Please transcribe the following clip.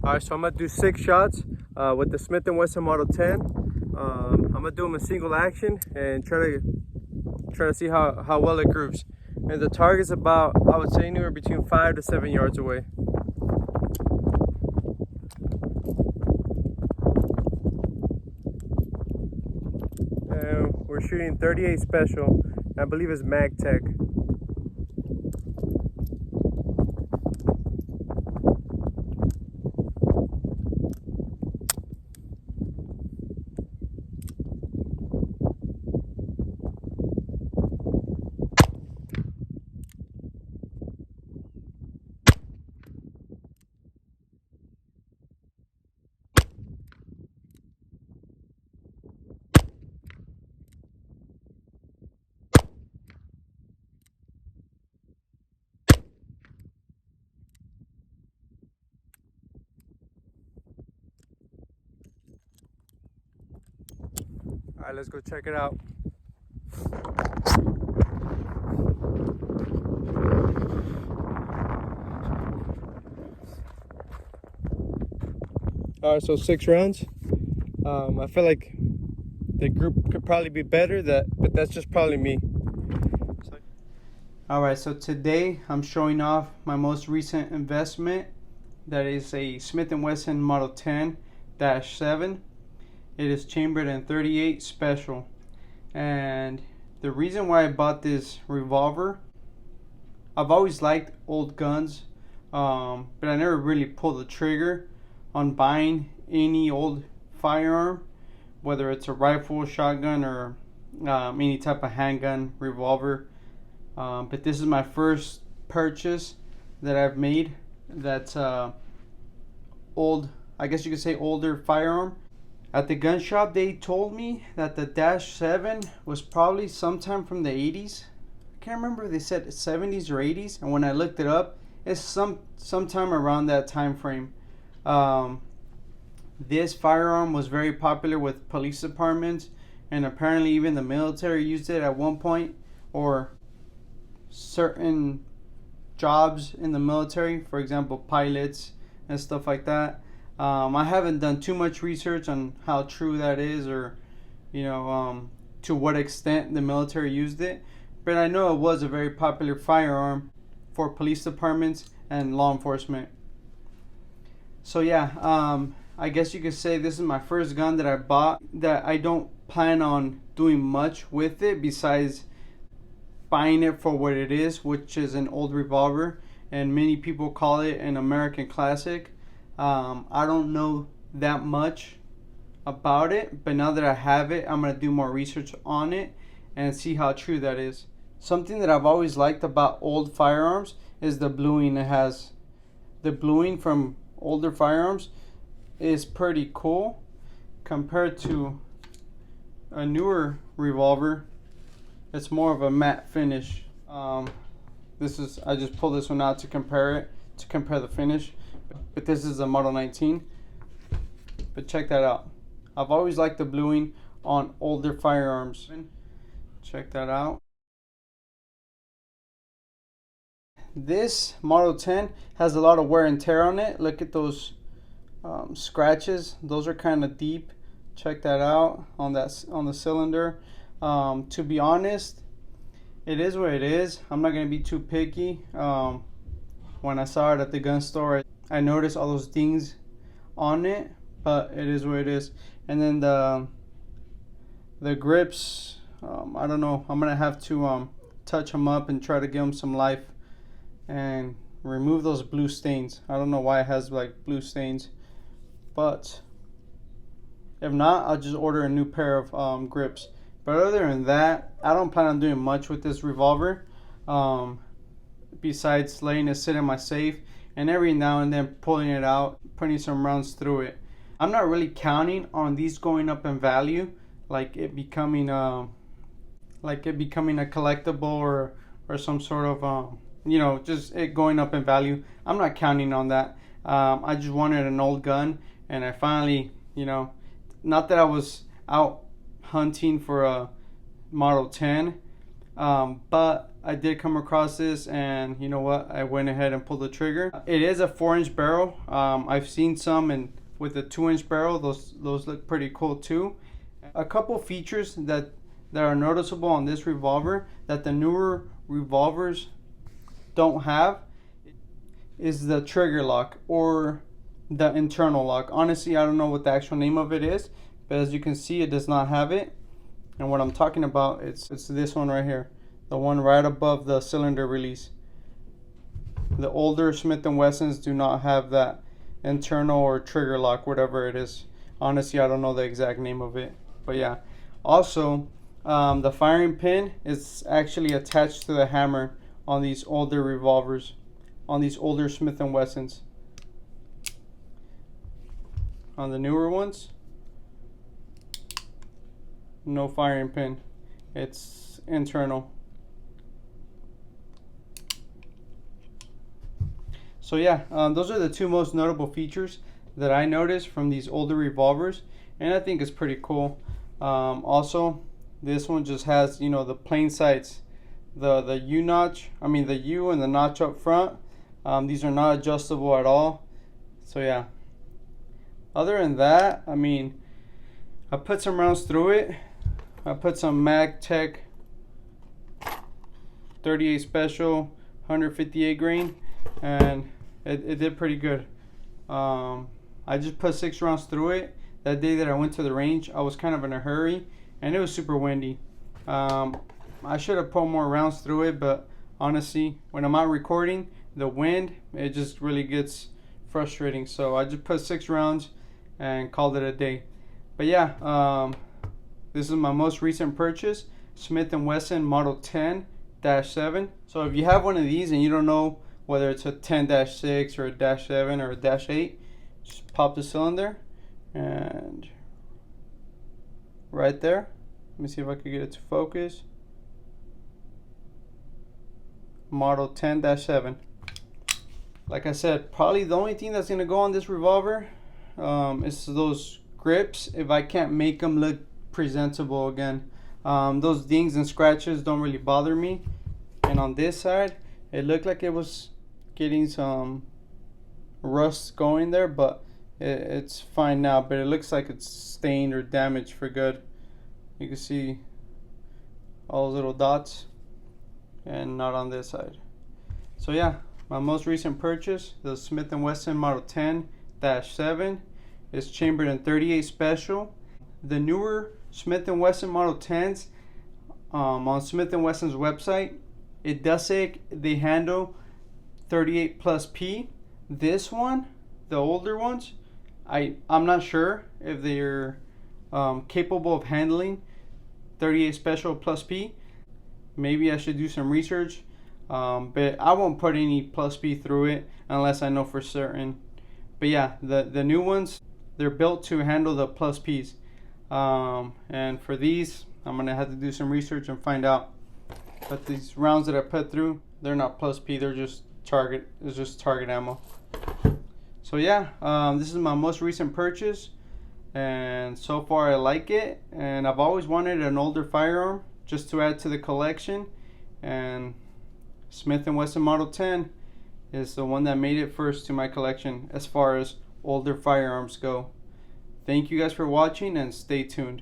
Alright, so I'm gonna do 6 shots with the Smith & Wesson Model 10. I'm gonna do them in single action and try to see how well it groups. And the target's about, I would say, anywhere between 5 to 7 yards away. And we're shooting 38 special. I believe it's Mag Tech. All right, let's go check it out. All right, so 6 rounds. I feel like the group could probably be better, but that's just probably me. All right, so today I'm showing off my most recent investment. That is a Smith & Wesson Model 10-7. It is chambered in 38 special. And the reason why I bought this revolver, I've always liked old guns, but I never really pulled the trigger on buying any old firearm, whether it's a rifle, shotgun, or any type of handgun, revolver. But this is my first purchase that I've made that's old, I guess you could say older firearm. At the gun shop, they told me that the -7 was probably sometime from the 80s. I can't remember if they said 70s or 80s, and when I looked it up, it's sometime around that time frame. This firearm was very popular with police departments, and apparently even the military used it at one point, or certain jobs in the military, for example pilots and stuff like that. I haven't done too much research on how true that is, or to what extent the military used it, but I know it was a very popular firearm for police departments and law enforcement. So yeah, I guess you could say this is my first gun that I bought that I don't plan on doing much with it besides buying it for what it is, which is an old revolver, and many people call it an American classic. I don't know that much about it, but now that I have it, I'm going to do more research on it and see how true that is. Something that I've always liked about old firearms is the bluing it has. The bluing from older firearms is pretty cool compared to a newer revolver. It's more of a matte finish. I just pulled this one out to compare the finish. But this is a Model 19. But check that out. I've always liked the bluing on older firearms. Check that out. This Model 10 has a lot of wear and tear on it. Look at those scratches. Those are kind of deep. Check that out on the cylinder. To be honest, it is what it is. I'm not gonna be too picky. When I saw it at the gun store, I noticed all those dings on it, but it is what it is. And then the grips, I don't know. I'm gonna have to touch them up and try to give them some life and remove those blue stains. I don't know why it has like blue stains, but if not, I'll just order a new pair of grips. But other than that, I don't plan on doing much with this revolver, besides letting it sit in my safe and every now and then pulling it out, putting some rounds through it. I'm not really counting on these going up in value, like it becoming a collectible or some sort of just it going up in value. I'm not counting on that. I just wanted an old gun, and I finally, not that I was out hunting for a Model 10. but I did come across this, and you know what, I went ahead and pulled the trigger. It is a 4-inch barrel. I've seen some with a 2-inch barrel. Those look pretty cool too. A couple features that are noticeable on this revolver that the newer revolvers don't have is the trigger lock or the internal lock. Honestly, I don't know what the actual name of it is, but as you can see, it does not have it. And what I'm talking about, it's this one right here, the one right above the cylinder release. The older Smith & Wessons do not have that internal or trigger lock, whatever it is. Honestly, I don't know the exact name of it, but yeah. Also, the firing pin is actually attached to the hammer on these older revolvers, on these older Smith & Wessons. On the newer ones, no firing pin, it's internal. So yeah, those are the two most notable features that I noticed from these older revolvers, and I think it's pretty cool. Also, this one just has, you know, the plain sights, the U notch, I mean the U and the notch up front. These are not adjustable at all. So yeah, other than that, I mean, I put some rounds through it. I put some MagTech 38 Special 158 grain, and it did pretty good. I just put 6 rounds through it. That day that I went to the range, I was kind of in a hurry, and it was super windy. I should have put more rounds through it, but honestly, when I'm out recording, the wind, it just really gets frustrating. So I just put 6 rounds and called it a day. But yeah, this is my most recent purchase, Smith & Wesson Model 10-7. So if you have one of these and you don't know whether it's a 10-6 or a -7 or a -8, just pop the cylinder, and right there, let me see if I can get it to focus. Model 10-7. Like I said, probably the only thing that's going to go on this revolver is those grips, if I can't make them look presentable again. Those dings and scratches don't really bother me, and on this side it looked like it was getting some rust going there, but it's fine now. But it looks like it's stained or damaged for good. You can see all those little dots, and not on this side. So yeah, my most recent purchase, the Smith & Wesson Model 10-7, is chambered in 38 Special. The newer Smith & Wesson Model 10s, on Smith & Wesson's website, it does say they handle 38+P. This one, the older ones, I'm not sure if they're capable of handling 38 Special +P. Maybe I should do some research, but I won't put any +P through it unless I know for certain. But yeah, the new ones, they're built to handle the +Ps. And for these, I'm gonna have to do some research and find out. But these rounds that I put through, they're not +P, they're just target. It's just target ammo. So yeah, this is my most recent purchase, and so far I like it. And I've always wanted an older firearm just to add to the collection, and Smith & Wesson Model 10 is the one that made it first to my collection as far as older firearms go. Thank you guys for watching, and stay tuned.